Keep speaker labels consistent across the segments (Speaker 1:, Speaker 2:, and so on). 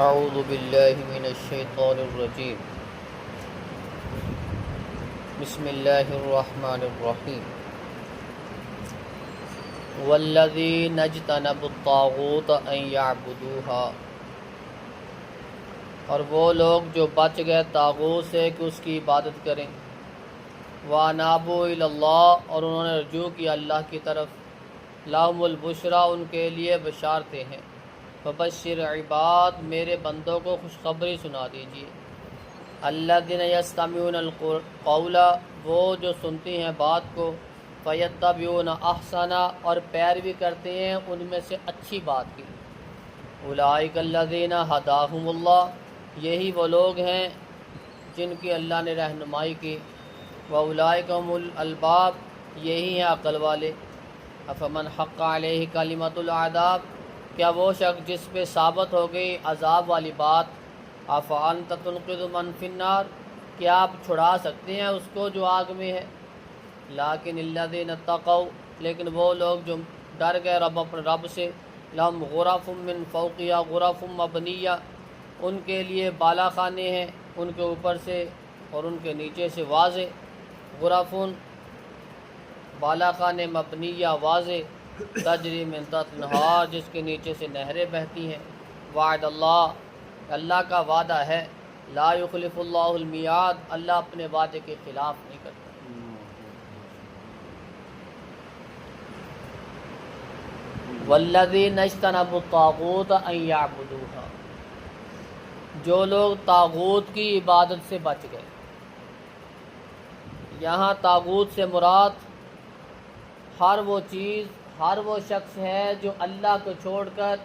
Speaker 1: اعوذ باللہ من الشیطان الرجیم بسم اللہ الرحمن الرحیم والذین اجتنبوا الطاغوت ان یعبدوها، اور وہ لوگ جو بچ گئے طاغوت سے کہ اس کی عبادت کریں، وانابوا الی اللہ، اور انہوں نے رجوع کیا اللہ کی طرف، لہم البشریٰ، ان کے لیے بشارتیں ہیں، فبشر عباد، میرے بندوں کو خوشخبری سنا دیجیے، الذین یستمعون القول، وہ جو سنتے ہیں بات کو، فیتبعون احسنہ، اور پیروی کرتے ہیں ان میں سے اچھی بات کی، اولئک الذین ہداہم اللہ، یہی وہ لوگ ہیں جن کی اللہ نے رہنمائی کی، واولئک هم الالباب، یہی ہیں عقل والے، افمن حق علیہ کلمۃ العذاب، کیا وہ شخص جس پہ ثابت ہو گئی عذاب والی بات، افانت تنقذ من فی النار، کیا آپ چھڑا سکتے ہیں اس کو جو آگ میں ہے، لیکن الذین اتقوا، لیکن وہ لوگ جو ڈر گئے اپنے رب سے، لہم غرف من فوقہا غرف مبنیہ، ان کے لیے بالا خانے ہیں ان کے اوپر سے اور ان کے نیچے سے واضح، غرفن بالا خانے مبنیہ واضح، تجری من تحت الانہار، جس کے نیچے سے نہریں بہتی ہیں، وعد اللہ، اللہ کا وعدہ ہے، لا یخلف اللہ المیعاد، اللہ اپنے وعدے کے خلاف نہیں کرتا۔ والذین اجتنبوا الطاغوت ان یعبدوها، جو لوگ طاغوت کی عبادت سے بچ گئے، یہاں طاغوت سے مراد ہر وہ چیز، ہر وہ شخص ہے جو اللہ کو چھوڑ کر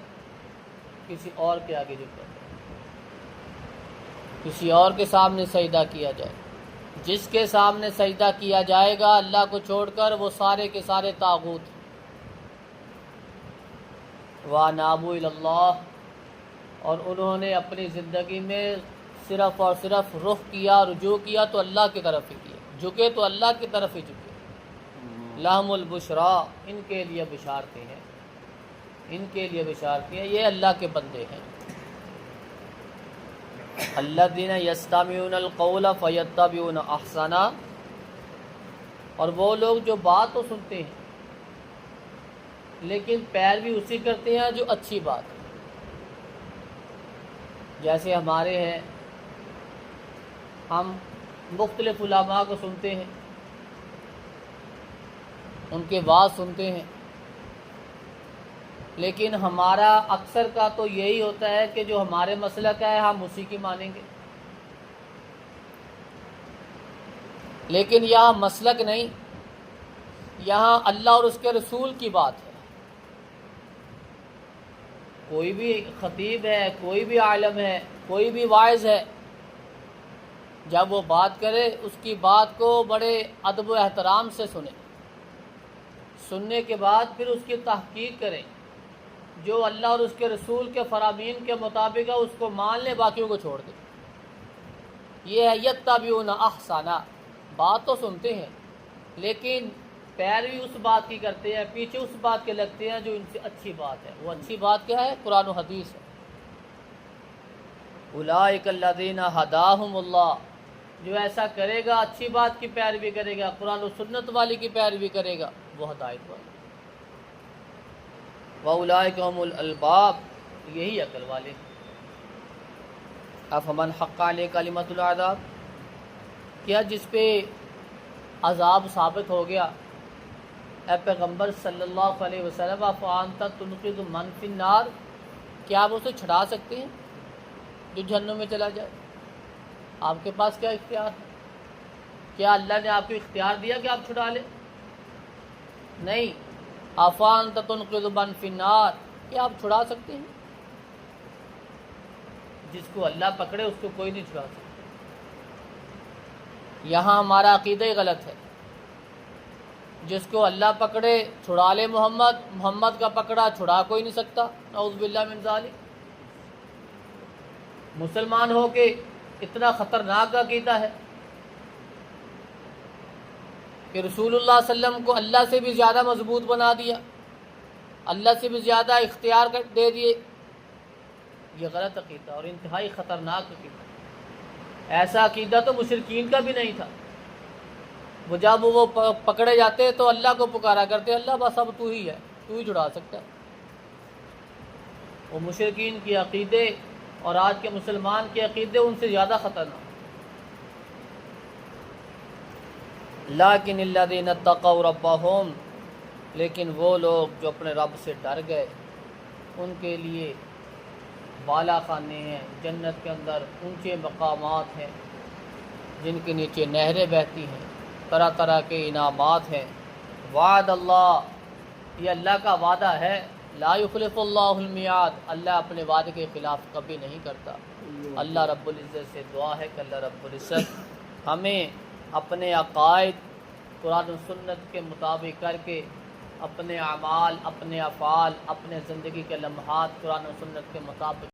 Speaker 1: کسی اور کے آگے جھکتا ہے، کسی اور کے سامنے سجدہ کیا جائے، جس کے سامنے سجدہ کیا جائے گا اللہ کو چھوڑ کر وہ سارے کے سارے طاغوت، وانابوا الی اللہ، اور انہوں نے اپنی زندگی میں صرف اور صرف رخ کیا، رجوع کیا تو اللہ کی طرف ہی کیا، جھکے تو اللہ کی طرف ہی جھکے، لہم البشریٰ، ان کے لیے بشارتیں ہیں، ان کے لیے بشارتیں ہیں، یہ اللہ کے بندے ہیں، الذین یستمعون القول فیتبعون احسنہ، اور وہ لوگ جو بات تو سنتے ہیں لیکن پیروی اسی کرتے ہیں جو اچھی بات ہے، جیسے ہمارے ہیں، ہم مختلف علماء کو سنتے ہیں، ان کے وعظ سنتے ہیں، لیکن ہمارا اکثر کا تو یہی ہوتا ہے کہ جو ہمارے مسلک ہے ہم اسی کی مانیں گے، لیکن یہاں مسلک نہیں، یہاں اللہ اور اس کے رسول کی بات ہے، کوئی بھی خطیب ہے، کوئی بھی عالم ہے، کوئی بھی واعظ ہے، جب وہ بات کرے اس کی بات کو بڑے ادب و احترام سے سنیں، سننے کے بعد پھر اس کی تحقیق کریں، جو اللہ اور اس کے رسول کے فرامین کے مطابق ہے اس کو مان لے، باقیوں کو چھوڑ دیں، یہ ہے یتبعون احسنہ، بات تو سنتے ہیں لیکن پیروی اس بات کی کرتے ہیں، پیچھے اس بات کے لگتے ہیں جو ان سے اچھی بات ہے، وہ اچھی بات کیا ہے؟ قرآن و حدیث ہے، اولئک الذین ہداہم اللہ، جو ایسا کرے گا، اچھی بات کی پیروی کرے گا، قرآن و سنت والی کی پیروی کرے گا، وہ ہدایت والا، واولئک هم الالباب، یہی عقل والے، افمن حق علیہ کلمۃ العذاب، کیا جس پہ عذاب ثابت ہو گیا، اے پیغمبر صلی اللہ علیہ وسلم، افانت تنقذ من فی النار، کیا آپ اسے چھڑا سکتے ہیں جو جہنم میں چلا جائے؟ آپ کے پاس کیا اختیار ہے؟ کیا اللہ نے آپ کو اختیار دیا کہ آپ چھڑا لیں؟ نہیں، افانت تنقذ من فی النار، کیا آپ چھڑا سکتے ہیں؟ جس کو اللہ پکڑے اس کو کوئی نہیں چھڑا سکتا، یہاں ہمارا عقیدہ ہی غلط ہے، جس کو اللہ پکڑے چھڑا لے، محمد، محمد کا پکڑا چھڑا کوئی نہیں سکتا، نعوذ باللہ من ذالک، مسلمان ہو کے اتنا خطرناک عقیدہ ہے کہ رسول اللہ صلی اللہ علیہ وسلم کو اللہ سے بھی زیادہ مضبوط بنا دیا، اللہ سے بھی زیادہ اختیار دے دیے، یہ غلط عقیدہ اور انتہائی خطرناک عقیدہ. ایسا عقیدہ تو مشرکین کا بھی نہیں تھا. وہ جب وہ پکڑے جاتے تو اللہ کو پکارا کرتے، اللہ بس اب تو ہی ہے، تو ہی چھڑا سکتا ہے. وہ مشرکین کے عقیدے اور آج کے مسلمان کے عقیدے ان سے زیادہ خطرناک. لیکن الذین اتقوا ربہم، لیکن وہ لوگ جو اپنے رب سے ڈر گئے ان کے لیے بالا خانے ہیں، جنت کے اندر اونچے مقامات ہیں جن کے نیچے نہریں بہتی ہیں، طرح طرح کے انعامات ہیں. وعد اللہ، یہ اللہ کا وعدہ ہے. لا یخلف اللہ المیعاد، اللہ اپنے وعدے کے خلاف کبھی نہیں کرتا. اللہ رب العزت سے دعا ہے کہ اللہ رب العزت ہمیں اپنے عقائد قرآن و سنت کے مطابق کر کے اپنے اعمال، اپنے افعال، اپنے زندگی کے لمحات قرآن و سنت کے مطابق